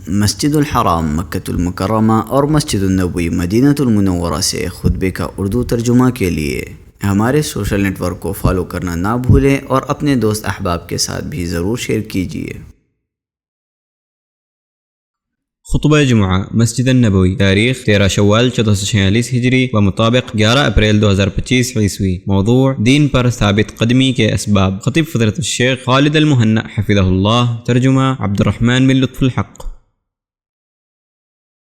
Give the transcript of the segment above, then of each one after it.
مسجد الحرام مکۃ المکرمہ اور مسجد النبوی مدینہ المنورہ سے خطبے کا اردو ترجمہ کے لیے ہمارے سوشل نیٹ ورک کو فالو کرنا نہ بھولیں اور اپنے دوست احباب کے ساتھ بھی ضرور شیئر کیجیے۔ خطبہ جمعہ مسجد النبوی، تاریخ 13 شوال 1446 ہجری و مطابق 11 اپریل 2025 عیسوی۔ موضوع دین پر ثابت قدمی کے اسباب۔ خطیب فضیلۃ الشیخ خالد المہنا حفظہ اللہ، ترجمہ عبد الرحمن بن لطف الحق۔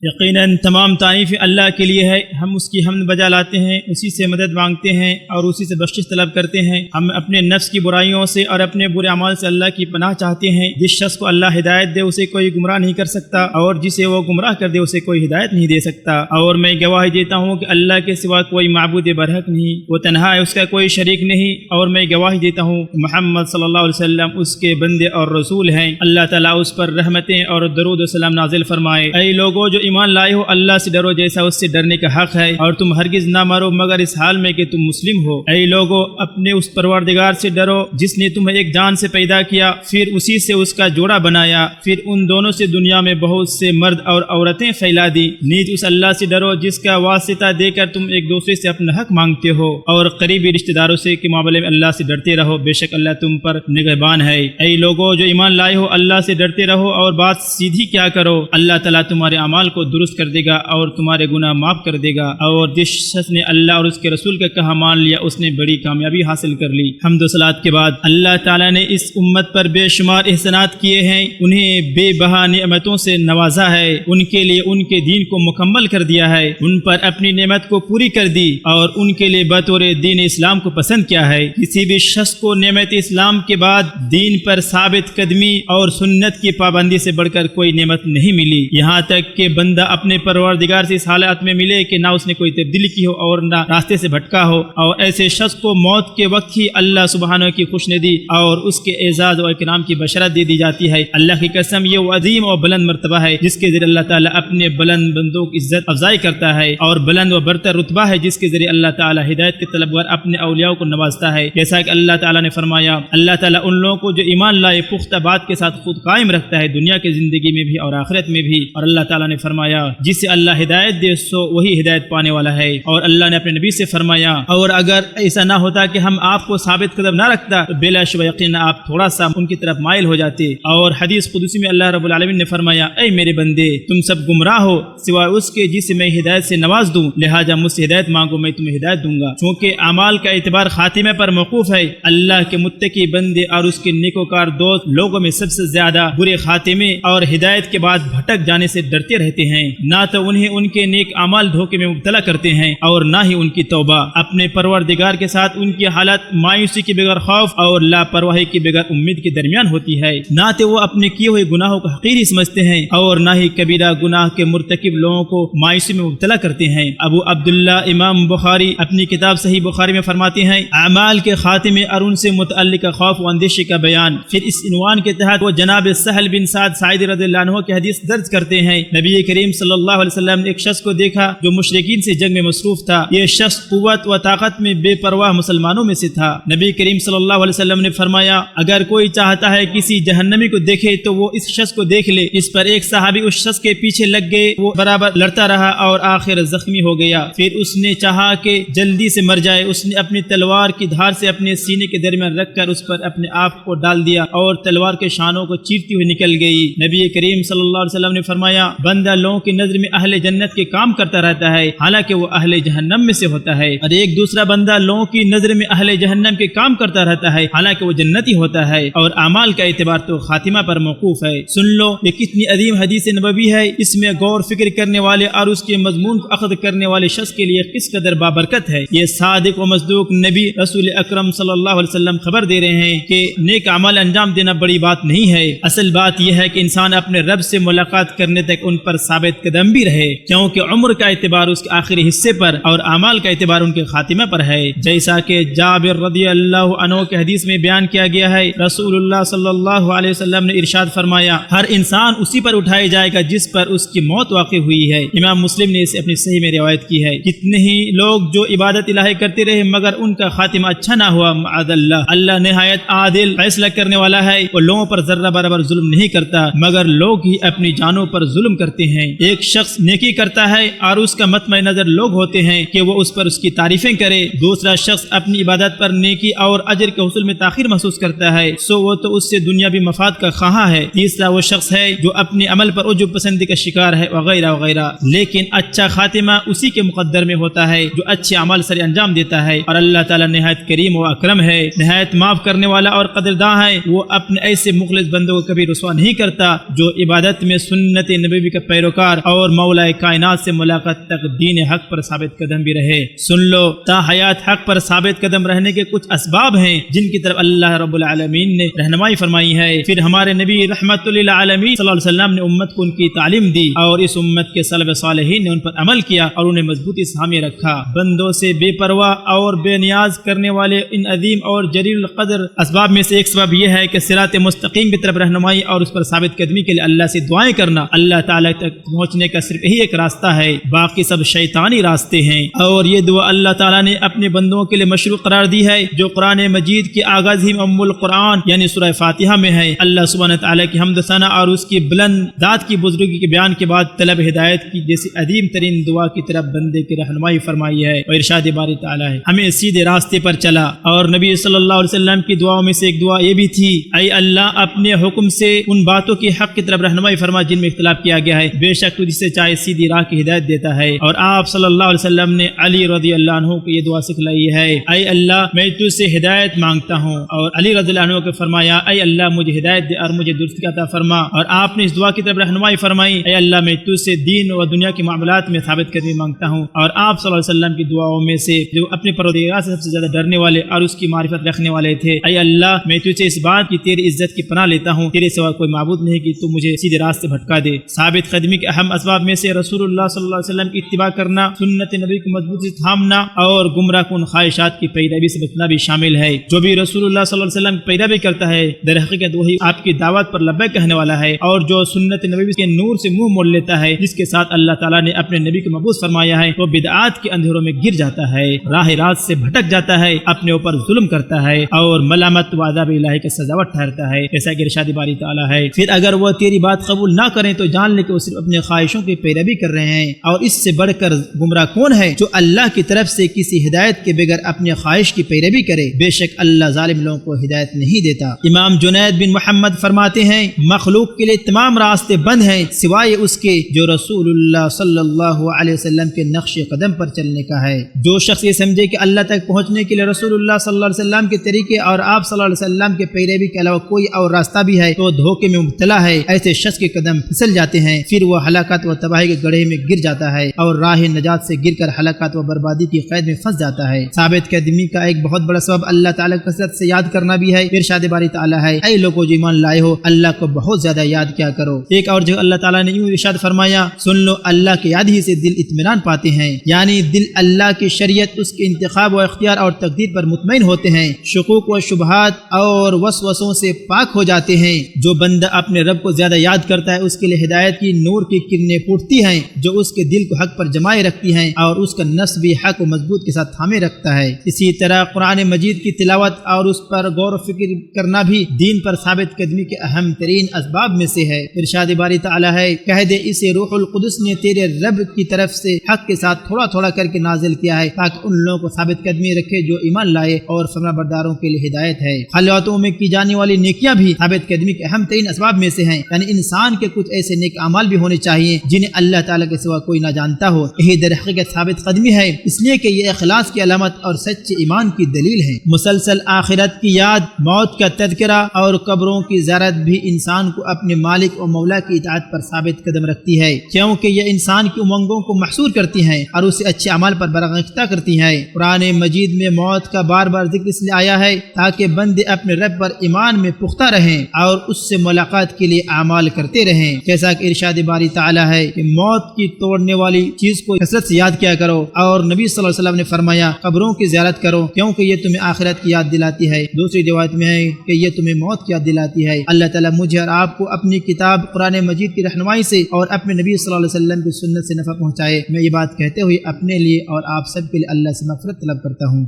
یقیناً تمام تعریف اللہ کے لیے ہے، ہم اس کی حمد بجا لاتے ہیں، اسی سے مدد مانگتے ہیں اور اسی سے بخشش طلب کرتے ہیں۔ ہم اپنے نفس کی برائیوں سے اور اپنے برے اعمال سے اللہ کی پناہ چاہتے ہیں۔ جس شخص کو اللہ ہدایت دے اسے کوئی گمراہ نہیں کر سکتا، اور جسے وہ گمراہ کر دے اسے کوئی ہدایت نہیں دے سکتا۔ اور میں گواہی دیتا ہوں کہ اللہ کے سوا کوئی معبود برحق نہیں، وہ تنہا ہے، اس کا کوئی شریک نہیں۔ اور میں گواہی دیتا ہوں کہ محمد صلی اللہ علیہ وسلم اس کے بندے اور رسول ہیں۔ اللہ تعالیٰ اس پر رحمتیں اور درود و سلام نازل فرمائے۔ اے لوگو جو ایمان لائے ہو، اللہ سے ڈرو جیسا اس سے ڈرنے کا حق ہے، اور تم ہرگز نہ مرو مگر اس حال میں کہ تم مسلم ہو۔ اے لوگو اپنے اس پروردگار سے ڈرو جس نے تمہیں ایک جان سے پیدا کیا، پھر اسی سے اس کا جوڑا بنایا، پھر ان دونوں سے دنیا میں بہت سے مرد اور عورتیں پھیلا دی۔ نیز اس اللہ سے ڈرو جس کا واسطہ دے کر تم ایک دوسرے سے اپنا حق مانگتے ہو، اور قریبی رشتہ داروں سے کے معاملے میں اللہ سے ڈرتے رہو، بے شک اللہ تم پر نگہبان ہے۔ اے لوگو جو ایمان لائے ہو، اللہ سے ڈرتے رہو اور بات سیدھی کیا کرو، اللہ تعالیٰ تمہارے اعمال کو درست کر دے گا اور تمہارے گناہ معاف کر دے گا۔ اور جس شخص نے اللہ اور اس کے رسول کا کہا مان لیا، اس نے بڑی کامیابی حاصل کر لی۔ حمد و صلوات کے بعد اللہ تعالیٰ نے اس امت پر بے شمار احسانات کیے ہیں، انہیں بے بہا نعمتوں سے نوازا ہے، ان کے لیے ان کے دین کو مکمل کر دیا ہے، ان پر اپنی نعمت کو پوری کر دی اور ان کے لیے بطور دین اسلام کو پسند کیا ہے۔ کسی بھی شخص کو نعمت اسلام کے بعد دین پر ثابت قدمی اور سنت کی پابندی سے بڑھ کر کوئی نعمت نہیں ملی، یہاں تک کہ بندہ اپنے پروردگار سے اس حالت میں ملے کہ نہ اس نے کوئی تبدیلی کی ہو اور نہ راستے سے بھٹکا ہو، اور ایسے شخص کو موت کے وقت ہی اللہ سبحانہ کی خوشندی اور اس کے اعزاز و اکرام کی بشارت دے دی جاتی ہے۔ اللہ کی قسم یہ وہ عظیم اور بلند مرتبہ ہے جس کے ذریعے اللہ تعالیٰ اپنے بلند بندوں کی عزت افزائی کرتا ہے، اور بلند و برتر رتبہ ہے جس کے ذریعے اللہ تعالیٰ ہدایت کے طلبگار اپنے اولیاء کو نوازتا ہے۔ جیسا کہ اللہ تعالیٰ نے فرمایا، اللہ تعالیٰ ان لوگوں کو جو ایمان لائے پختہ بات کے ساتھ خود قائم رکھتا ہے، دنیا کی زندگی میں بھی اور آخرت میں بھی۔ اور اللہ تعالیٰ نے فرمایا، جسے اللہ ہدایت دے سو وہی ہدایت پانے والا ہے۔ اور اللہ نے اپنے نبی سے فرمایا، اور اگر ایسا نہ ہوتا کہ ہم آپ کو ثابت قدم نہ رکھتا تو بلا شبہ یقینا آپ تھوڑا سا ان کی طرف مائل ہو جاتے۔ اور حدیث قدسی میں اللہ رب العالمین نے فرمایا، اے میرے بندے تم سب گمراہ ہو سوائے اس کے جسے میں ہدایت سے نواز دوں، لہٰذا مجھ سے ہدایت مانگو میں تمہیں ہدایت دوں گا۔ چونکہ اعمال کا اعتبار خاتمے پر موقوف ہے، اللہ کے متقی بندے اور اس کے نیکوکار دوست لوگوں میں سب سے زیادہ برے خاتمے اور ہدایت کے بعد بھٹک جانے سے ڈرتے رہتے ہیں، نہ تو انہیں ان کے نیک اعمال دھوکے میں مبتلا کرتے ہیں اور نہ ہی ان کی توبہ۔ اپنے پروردگار کے ساتھ ان کی حالت مایوسی کے بغیر خوف اور لاپرواہی کے بغیر امید کے درمیان ہوتی ہے، نہ تو وہ اپنے کیے ہوئے گناہوں کو حقیر سمجھتے ہیں اور نہ ہی کبیرہ گناہ کے مرتکب لوگوں کو مایوسی میں مبتلا کرتے ہیں۔ ابو عبداللہ امام بخاری اپنی کتاب صحیح بخاری میں فرماتے ہیں، اعمال کے خاتمے اور ان سے متعلق خوف و اندیشی کا بیان۔ پھر اس عنوان کے تحت وہ جناب سہل بن سعد ساعدی رضی اللہ عنہ کی حدیث درج کرتے ہیں، نبی کریم صلی اللہ علیہ وسلم نے ایک شخص کو دیکھا جو مشرکین سے جنگ میں مصروف تھا، یہ شخص قوت و طاقت میں بے پرواہ مسلمانوں میں سے تھا۔ نبی کریم صلی اللہ علیہ وسلم نے فرمایا، اگر کوئی چاہتا ہے کسی جہنمی کو دیکھے تو وہ اس شخص کو دیکھ لے۔ اس پر ایک صحابی اس شخص کے پیچھے لگ گئے، وہ برابر لڑتا رہا اور آخر زخمی ہو گیا۔ پھر اس نے چاہا کہ جلدی سے مر جائے، اس نے اپنی تلوار کی دھار سے اپنے سینے کے درمیان رکھ کر اس پر اپنے آپ کو ڈال دیا اور تلوار کے شانوں کو چیرتی ہوئی نکل گئی۔ نبی کریم صلی اللہ علیہ وسلم نے فرمایا، بندہ لوگوں کی نظر میں اہل جنت کے کام کرتا رہتا ہے حالانکہ وہ اہل جہنم میں سے ہوتا ہے، اور ایک دوسرا بندہ لوگوں کی نظر میں اہل جہنم کے کام کرتا رہتا ہے حالانکہ وہ جنتی ہوتا ہے۔ اور اعمال کا اعتبار تو خاتمہ پر موقوف ہے۔ سن لو یہ کتنی عظیم حدیث نبوی ہے، اس میں غور فکر کرنے والے اور اس کے مضمون کو اخذ کرنے والے شخص کے لیے کس قدر بابرکت ہے۔ یہ صادق و مصدوق نبی رسول اکرم صلی اللہ علیہ وسلم خبر دے رہے ہیں کہ نیک اعمال انجام دینا بڑی بات نہیں ہے، اصل بات یہ ہے کہ انسان اپنے رب سے ملاقات کرنے تک ان پر ثابت ثابت قدم بھی رہے، کیونکہ عمر کا اعتبار اس کے آخری حصے پر اور اعمال کا اعتبار ان کے خاتمہ پر ہے، جیسا کہ جابر رضی اللہ عنہ کے حدیث میں بیان کیا گیا ہے، رسول اللہ صلی اللہ علیہ وسلم نے ارشاد فرمایا، ہر انسان اسی پر اٹھایا جائے گا جس پر اس کی موت واقع ہوئی ہے۔ امام مسلم نے اسے اپنی صحیح میں روایت کی ہے۔ کتنے ہی لوگ جو عبادت الہی کرتے رہے مگر ان کا خاتمہ اچھا نہ ہوا، معاذ اللہ۔ اللہ نہایت عادل فیصلہ کرنے والا ہے، وہ لوگوں پر ذرہ برابر ظلم نہیں کرتا مگر لوگ ہی اپنی جانوں پر ظلم کرتے ہیں۔ ایک شخص نیکی کرتا ہے اور اس کا مطمع نظر لوگ ہوتے ہیں کہ وہ اس پر اس کی تعریفیں کرے، دوسرا شخص اپنی عبادت پر نیکی اور اجر کے حصول میں تاخیر محسوس کرتا ہے، سو وہ تو اس سے دنیاوی مفاد کا خواہاں ہے، تیسرا وہ شخص ہے جو اپنے عمل پر عجب پسندی کا شکار ہے، وغیرہ وغیرہ۔ لیکن اچھا خاتمہ اسی کے مقدر میں ہوتا ہے جو اچھے اعمال سر انجام دیتا ہے، اور اللہ تعالیٰ نہایت کریم و اکرم ہے، نہایت معاف کرنے والا اور قدرداں ہے۔ وہ اپنے ایسے مخلص بندوں کو کبھی رسوا نہیں کرتا جو عبادت میں سنت نبوی کا پیروکار اور مولا کائنات سے ملاقات تک دین حق پر ثابت قدم بھی رہے۔ سن لو، تا حیات حق پر ثابت قدم رہنے کے کچھ اسباب ہیں جن کی طرف اللہ رب العالمین نے رہنمائی فرمائی ہے۔ پھر ہمارے نبی رحمت للعالمین صلی اللہ علیہ وسلم نے امت کو ان کی تعلیم دی اور اس امت کے سلف صالحین نے ان پر عمل کیا اور انہیں مضبوطی سے حامی رکھا۔ بندوں سے بے پرواہ اور بے نیاز کرنے والے ان عظیم اور جلیل القدر اسباب میں سے ایک سبب یہ ہے کہ صراط مستقیم کی طرف رہنمائی اور اس پر ثابت قدمی کے لیے اللہ سے دعائیں کرنا۔ اللہ تعالیٰ تک پہنچنے کا صرف یہی ایک راستہ ہے، باقی سب شیطانی راستے ہیں، اور یہ دعا اللہ تعالیٰ نے اپنے بندوں کے لیے مشروع قرار دی ہے جو قرآن مجید کی آغاز ہی ام القرآن یعنی سورہ فاتحہ میں ہے۔ اللہ سبحانہ تعالیٰ کی حمد و ثنا اور اس کی بلند ذات کی بزرگی کے بیان کے بعد طلب ہدایت کی جیسی عظیم ترین دعا کی طرف بندے کی رہنمائی فرمائی ہے، اور ارشاد باری تعالیٰ ہے ہمیں سیدھے راستے پر چلا۔ اور نبی صلی اللہ علیہ وسلم کی دعاؤں میں سے ایک دعا یہ بھی تھی، اے اللہ اپنے حکم سے ان باتوں کی حق کی طرف رہنمائی فرما جن میں اختلاف کیا گیا ہے، بے شک تو جسے چاہے سیدھی راہ کی ہدایت دیتا ہے۔ اور آپ صلی اللہ علیہ وسلم نے علی رضی اللہ عنہ کو یہ دعا سکھلائی ہے، اے اللہ میں تجھ سے ہدایت مانگتا ہوں، اور علی رضی اللہ عنہ کو فرمایا اے اللہ مجھے ہدایت دے اور مجھے درستی عطا فرما، اور آپ نے اس دعا کی طرف رہنمائی فرمائی، اے اللہ میں تجھ سے دین و دنیا کے معاملات میں ثابت قدمی مانگتا ہوں۔ اور آپ صلی اللہ علیہ وسلم کی دعاؤں میں سے جو اپنے پروردگار سے سب سے زیادہ ڈرنے والے اور اس کی معرفت رکھنے والے تھے، اے اللہ میں تجھ سے اس بات کی تیری عزت کی پناہ لیتا ہوں، تیرے سوا کوئی معبود نہیں کہ تو مجھے سیدھے راستے بھٹکا دے۔ ثابت قدمی کے اہم اسباب میں سے رسول اللہ صلی اللہ علیہ وسلم کی اتباع کرنا، سنت نبی کو مضبوطی سے تھامنا اور گمراہ کن خواہشات کی پیروی سے بچنا بھی شامل ہے۔ جو بھی رسول اللہ صلی اللہ علیہ وسلم کی پیروی کرتا ہے در حقیقت وہی آپ کی دعوت پر لبیک کہنے والا ہے، اور جو سنت نبوی کے نور سے منہ موڑ لیتا ہے جس کے ساتھ اللہ تعالیٰ نے اپنے نبی کو مبعوث فرمایا ہے، وہ بدعات کے اندھیروں میں گر جاتا ہے، راہ راست سے بھٹک جاتا ہے، اپنے اوپر ظلم کرتا ہے اور ملامت و عذاب الہی کے سزاوٹ ٹھہرتا ہے، جیسا کہ ارشاد باری تعالیٰ ہے۔ پھر اگر وہ تیری بات قبول نہ کریں تو جان لے کہ وہ صرف اپنے خواہشوں کی پیروی کر رہے ہیں، اور اس سے بڑھ کر گمراہ کون ہے جو اللہ کی طرف سے کسی ہدایت کے بغیر اپنے خواہش کی پیروی کرے، بے شک اللہ ظالم لوگوں کو ہدایت نہیں دیتا۔ امام جنید بن محمد فرماتے ہیں مخلوق کے لیے تمام راستے بند ہیں سوائے اس کے جو رسول اللہ صلی اللہ علیہ وسلم کے نقش قدم پر چلنے کا ہے۔ جو شخص یہ سمجھے کہ اللہ تک پہنچنے کے لیے رسول اللہ صلی اللہ علیہ وسلم کے طریقے اور آپ صلی اللہ علیہ وسلم کے پیروی کے علاوہ کوئی اور راستہ بھی ہے تو دھوکے میں مبتلا ہے، ایسے شخص کے قدم پھسل جاتے ہیں، پھر وہ ہلاکت و تباہی کے گڑھے میں گر جاتا ہے اور راہ نجات سے گر کر ہلاکت و بربادی کی قید میں پھنس جاتا ہے۔ ثابت قدمی کا ایک بہت بڑا سبب اللہ تعالیٰ کی کثرت سے یاد کرنا بھی ہے۔ ارشاد باری تعالیٰ ہے اے لوگوں جو ایمان لائے ہو اللہ کو بہت زیادہ یاد کیا کرو۔ ایک اور جگہ اللہ تعالیٰ نے یوں ارشاد فرمایا سن لو اللہ کی یاد ہی سے دل اطمینان پاتے ہیں، یعنی دل اللہ کی شریعت اس کے انتخاب و اختیار اور تقدیر پر مطمئن ہوتے ہیں، شکوک و شبہات اور وسوسوں سے پاک ہو جاتے ہیں۔ جو بندہ اپنے رب کو زیادہ یاد کرتا ہے اس کے لیے ہدایت کی نور کی کرنیں پھوٹتی ہیں جو اس کے دل کو حق پر جمائے رکھتی ہیں اور اس کا نفس بھی حق و مضبوط کے ساتھ تھامے رکھتا ہے۔ اسی طرح قرآن مجید کی تلاوت اور اس پر غور و فکر کرنا بھی دین پر ثابت قدمی کے اہم ترین اسباب میں سے ہے۔ ارشاد باری تعالیٰ ہے کہہ دے اسے روح القدس نے تیرے رب کی طرف سے حق کے ساتھ تھوڑا تھوڑا کر کے نازل کیا ہے تاکہ ان لوگوں کو ثابت قدمی رکھے جو ایمان لائے اور فرما برداروں کے لیے ہدایت ہے۔ خلوتوں میں کی جانے والی نیکیاں بھی ثابت قدمی کے اہم ترین اسباب میں سے ہیں، یعنی انسان کے کچھ ایسے نیک اعمال بھی ہونے چاہیے جنہیں اللہ تعالیٰ کے سوا کوئی نہ جانتا ہو، یہی در حقیقت ثابت قدمی ہے، اس لیے کہ یہ اخلاص کی علامت اور سچے ایمان کی دلیل ہے۔ مسلسل آخرت کی یاد، موت کا تذکرہ اور قبروں کی زیارت بھی انسان کو اپنے مالک و مولا کی اطاعت پر ثابت قدم رکھتی ہے، کیونکہ یہ انسان کی امنگوں کو محصور کرتی ہیں اور اسے اچھے اعمال پر برآمدہ کرتی ہیں۔ قرآن مجید میں موت کا بار بار ذکر اس لیے آیا ہے تاکہ بندے اپنے رب پر ایمان میں پختہ رہیں اور اس سے ملاقات کے لیے اعمال کرتے رہیں، جیسا کہ ارشاد باری باری تعالیٰ ہے کہ موت کی توڑنے والی چیز کو کثرت سے یاد کیا کرو، اور نبی صلی اللہ علیہ وسلم نے فرمایا قبروں کی زیارت کرو کیونکہ یہ تمہیں آخرت کی یاد دلاتی ہے۔ دوسری روایت میں ہے کہ یہ تمہیں موت کی یاد دلاتی ہے۔ اللہ تعالیٰ مجھے اور آپ کو اپنی کتاب قرآن مجید کی رہنمائی سے اور اپنے نبی صلی اللہ علیہ وسلم کی سنت سے نفع پہنچائے۔ میں یہ بات کہتے ہوئے اپنے لیے اور آپ سب کے لیے اللہ سے مغفرت طلب کرتا ہوں۔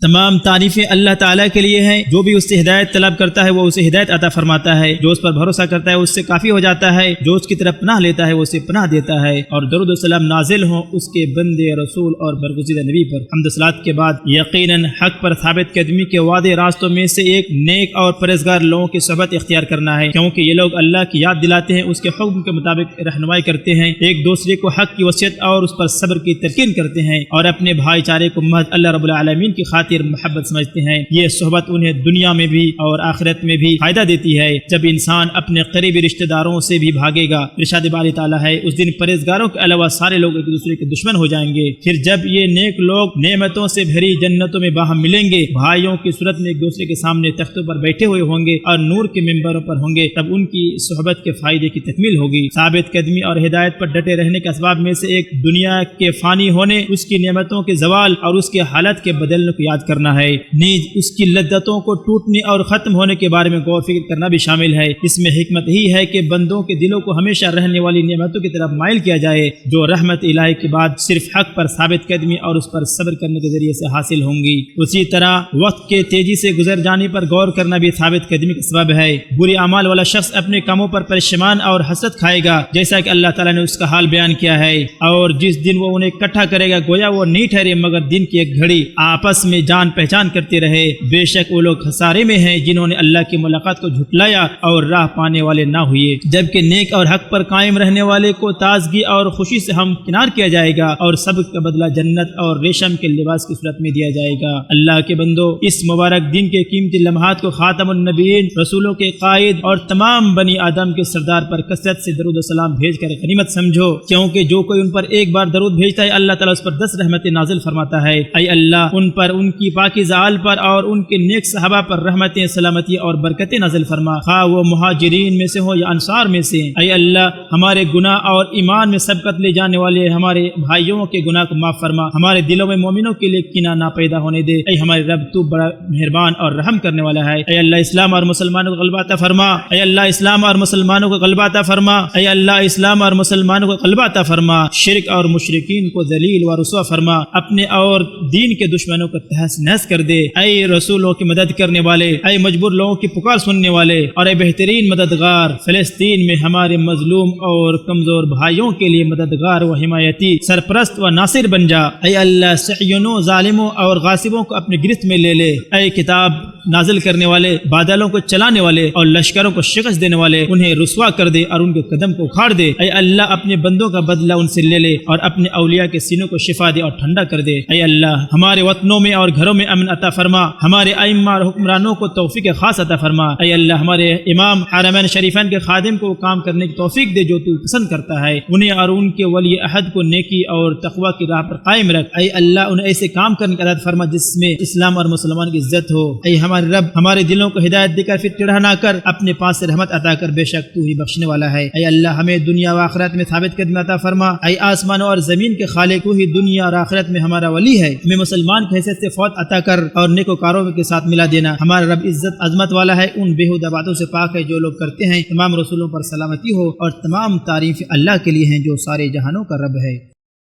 تمام تعریفیں اللہ تعالیٰ کے لیے ہیں، جو بھی اس سے ہدایت طلب کرتا ہے وہ اسے ہدایت عطا فرماتا ہے، جو اس پر بھروسہ کرتا ہے اس سے کافی ہو جاتا ہے، جو اس کی طرف پناہ لیتا ہے وہ اسے پناہ دیتا ہے، اور درود و سلام نازل ہوں اس کے بندے رسول اور برگزیدہ نبی پر۔ حمد و صلات کے بعد یقیناً حق پر ثابت قدمی کے وعدے راستوں میں سے ایک نیک اور پرہیزگار لوگوں کی صحبت اختیار کرنا ہے، کیونکہ یہ لوگ اللہ کی یاد دلاتے ہیں، اس کے حکم کے مطابق رہنمائی کرتے ہیں، ایک دوسرے کو حق کی وصیت اور اس پر صبر کی تلقین کرتے ہیں، اور اپنے بھائی چارے کو محض اللہ رب العالمین کی خاطر محبت سمجھتے ہیں۔ یہ صحبت انہیں دنیا میں بھی اور آخرت میں بھی فائدہ دیتی ہے۔ جب انسان اپنے قریبی رشتہ داروں سے بھی بھاگے گا، ارشاد باری تعالیٰ ہے، اس دن پرہیزگاروں کے علاوہ سارے لوگ ایک دوسرے کے دشمن ہو جائیں گے۔ پھر جب یہ نیک لوگ نعمتوں سے بھری جنتوں میں باہم ملیں گے، بھائیوں کی صورت میں ایک دوسرے کے سامنے تختوں پر بیٹھے ہوئے ہوں گے اور نور کے ممبروں پر ہوں گے، تب ان کی صحبت کے فائدے کی تکمیل ہوگی۔ ثابت قدمی اور ہدایت پر ڈٹے رہنے کے اسباب میں سے ایک دنیا کے فانی ہونے، اس کی نعمتوں کے زوال اور اس کے حالت کے بدلنے کو یاد کرنا ہے، نیز اس کی لذتوں کو ٹوٹنے اور ختم ہونے کے بارے میں غور فکر کرنا بھی شامل ہے۔ اس میں حکمت ہی ہے کہ بندوں کے دلوں کو ہمیشہ رہنے والی نعمتوں کی طرف مائل کیا جائے، جو رحمت الہی کے بعد صرف حق پر ثابت قدمی اور اس پر صبر کرنے کے ذریعے سے حاصل ہوں گی۔ اسی طرح وقت کے تیزی سے گزر جانے پر غور کرنا بھی ثابت قدمی کا سبب ہے۔ برے اعمال والا شخص اپنے کاموں پر پریشان اور حسرت کھائے گا، جیسا کہ اللہ تعالیٰ نے اس کا حال بیان کیا ہے، اور جس دن وہ انہیں اکٹھا کرے گا گویا وہ نہیں ٹھہرے مگر دن کی ایک گھڑی آپس میں جان پہچان کرتے رہے۔ بے شک وہ لوگ خسارے میں ہیں جنہوں نے اللہ کی ملاقات کو جھٹلایا اور راہ پانے والے نہ ہوئے، جبکہ نیک اور حق پر قائم رہنے والے کو تازگی اور خوشی سے ہم کنار کیا جائے گا، اور سب کا بدلہ جنت اور ریشم کے لباس کی صورت میں دیا جائے گا۔ اللہ کے بندو، اس مبارک دن کے قیمتی لمحات کو خاتم النبیین، رسولوں کے قائد اور تمام بنی آدم کے سردار پر کثرت سے درود و سلام بھیج کر غنیمت سمجھو، کیونکہ جو کوئی ان پر ایک بار درود بھیجتا ہے اللہ تعالیٰ اس پر 10 رحمتیں نازل فرماتا ہے۔ اے اللہ، ان پر، ان کی پاکیزہ آل پر اور ان کے نیک صحابہ پر رحمتیں، سلامتی اور برکتیں نازل فرما، خواہ وہ مہاجرین میں سے ہو یا انصار میں سے۔ اے اللہ، ہمارے گناہ اور ایمان میں سبقت لے جانے والے ہمارے بھائیوں کے گناہ کو معاف فرما، ہمارے دلوں میں مومنوں کے لیے کینہ نہ پیدا ہونے دے۔ اے ہمارے رب، تو بڑا مہربان اور رحم کرنے والا ہے۔ اے اللہ، اسلام اور مسلمانوں کو غلبہ عطا فرما۔ اے اللہ، اسلام اور مسلمانوں کو غلبہ عطا فرما۔ اے اللہ، اسلام اور مسلمانوں کو غلبہ عطا فرما، شرک اور مشرکین کو ذلیل و رسوا فرما، اپنے اور دین کے دشمنوں کو تہس نہس کر دے۔ اے رسولوں کی مدد کرنے والے، اے مجبور لوگوں کی پکار سننے والے، اور اے بہترین مددگار، فلسطین میں ہمارے مظلوم اور کمزور بھائیوں کے لیے مددگار و حمایتی، سرپرست و ناصر بن جا۔ اے اللہ، سعیونوں، ظالموں اور غاصبوں کو اپنے گرفت میں لے لے۔ اے کتاب نازل کرنے والے، بادلوں کو چلانے والے اور لشکروں کو شکست دینے والے، انہیں رسوا کر دے اور ان کے قدم کو اکھاڑ دے۔ اے اللہ، اپنے بندوں کا بدلہ ان سے لے لے اور اپنے اولیاء کے سینوں کو شفا دے اور ٹھنڈا کر دے۔ اے اللہ، ہمارے وطنوں میں اور گھروں میں امن عطا فرما، ہمارے ائمہ اور حکمرانوں کو توفیق خاص عطا فرما۔ اے اللہ، ہمارے امام حرمین شریفین کے خادم کو کام کرنے کی توفیق دے جو تو پسند کرتا ہے، انہیں اور ان کے ولی عہد کو نیکی اور تقوی کی راہ پر قائم رکھ۔ اے اللہ، انہیں ایسے کام کرنے کی عادت فرما جس میں اسلام اور مسلمان کی عزت ہو۔ اے ہمارے رب، ہمارے دلوں کو ہدایت دے کر پھر ٹیڑھا نہ کر، اپنے پاس سے رحمت عطا کر، بے شک تو ہی بخشنے والا ہے۔ اے اللہ، ہمیں دنیا و آخرت میں ثابت قدمی عطا فرما۔ اے آسمانوں اور زمین کے خالق، تو ہی دنیا اور آخرت میں ہمارا ولی ہے، ہمیں مسلمان کی حیثیت سے فوت عطا کر اور نیکوکاروں کے ساتھ ملا دینا۔ ہمارا رب عزت عظمت والا ہے، ان بےہودہ باتوں سے پاک ہے جو لوگ کرتے ہیں۔ تمام رسولوں پر سلامتی ہو اور تمام تعریف اللہ کے لیے ہیں جو سارے جہانوں کا رب ہے۔